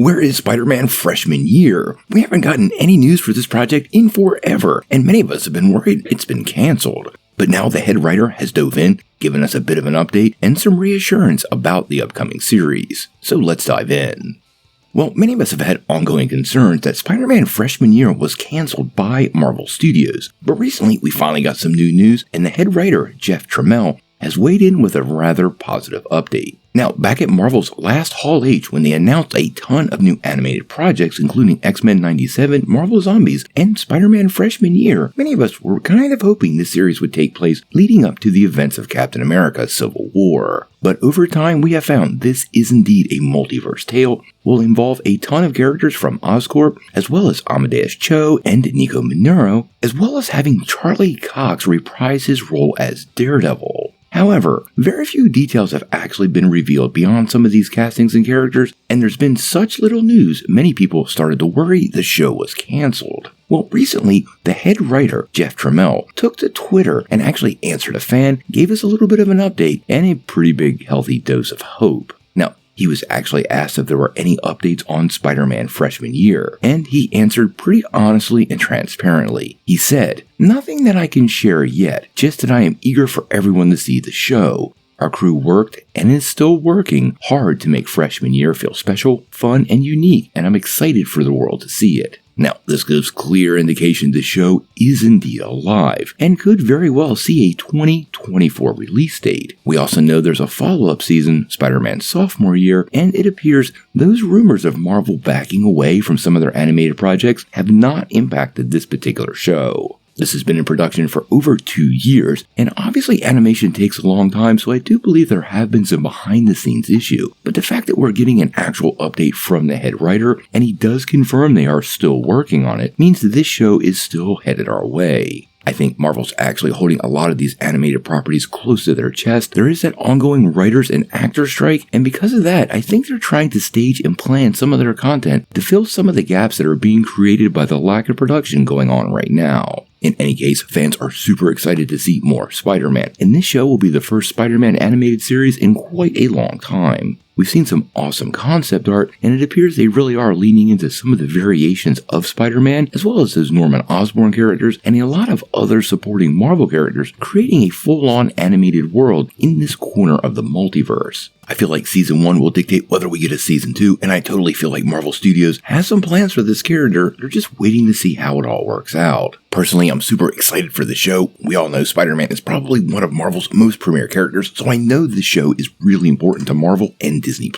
Where is Spider-Man freshman year? We haven't gotten any news for this project in forever, and many of us have been worried it's been canceled. But now the head writer has dove in, given us a bit of an update and some reassurance about the upcoming series. So let's dive in. Well, many of us have had ongoing concerns that Spider-Man freshman year was canceled by Marvel Studios, but recently we finally got some new news, and the head writer, Jeff Trammell, has weighed in with a rather positive update. Now, back at Marvel's last Hall H, when they announced a ton of new animated projects, including X-Men 97, Marvel Zombies, and Spider-Man freshman year, many of us were kind of hoping this series would take place leading up to the events of Captain America Civil War. But over time, we have found this is indeed a multiverse tale, will involve a ton of characters from Oscorp, as well as Amadeus Cho and Nico Minoru, as well as having Charlie Cox reprise his role as Daredevil. However, very few details have actually been revealed beyond some of these castings and characters, and there's been such little news, many people started to worry the show was canceled. Well, recently, the head writer, Jeff Trammell, took to Twitter and actually answered a fan, gave us a little bit of an update, and a pretty big healthy dose of hope. Now, he was actually asked if there were any updates on Spider-Man freshman year, and he answered pretty honestly and transparently. He said, "Nothing that I can share yet, just that I am eager for everyone to see the show. Our crew worked, and is still working, hard to make freshman year feel special, fun, and unique, and I'm excited for the world to see it." Now, this gives clear indication the show is indeed alive, and could very well see a 2024 release date. We also know there's a follow-up season, Spider-Man sophomore year, and it appears those rumors of Marvel backing away from some of their animated projects have not impacted this particular show. This has been in production for over 2 years, and obviously animation takes a long time, so I do believe there have been some behind-the-scenes issues. But the fact that we're getting an actual update from the head writer, and he does confirm they are still working on it, means that this show is still headed our way. I think Marvel's actually holding a lot of these animated properties close to their chest. There is that ongoing writers and actors strike, and because of that, I think they're trying to stage and plan some of their content to fill some of the gaps that are being created by the lack of production going on right now. In any case, fans are super excited to see more Spider-Man, and this show will be the first Spider-Man animated series in quite a long time. We've seen some awesome concept art, and it appears they really are leaning into some of the variations of Spider-Man, as well as those Norman Osborn characters, and a lot of other supporting Marvel characters, creating a full-on animated world in this corner of the multiverse. I feel like Season 1 will dictate whether we get a Season 2, and I totally feel like Marvel Studios has some plans for this character. They're just waiting to see how it all works out. Personally, I'm super excited for the show. We all know Spider-Man is probably one of Marvel's most premier characters, so I know this show is really important to Marvel and Disney+.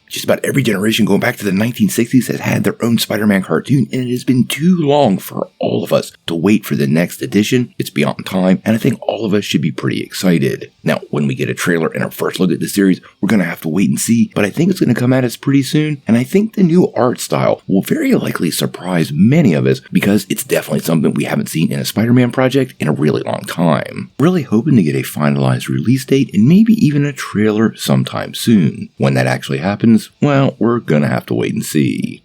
Just about every generation going back to the 1960s has had their own Spider-Man cartoon, and it has been too long for all of us to wait for the next edition. It's beyond time, and I think all of us should be pretty excited. Now, when we get a trailer and our first look at the series, we're going to have to wait and see, but I think it's going to come at us pretty soon, and I think the new art style will very likely surprise many of us because it's definitely something we haven't seen in a Spider-Man project in a really long time. Really hoping to get a finalized release date and maybe even a trailer sometime soon. When that actually happens, well, we're gonna have to wait and see.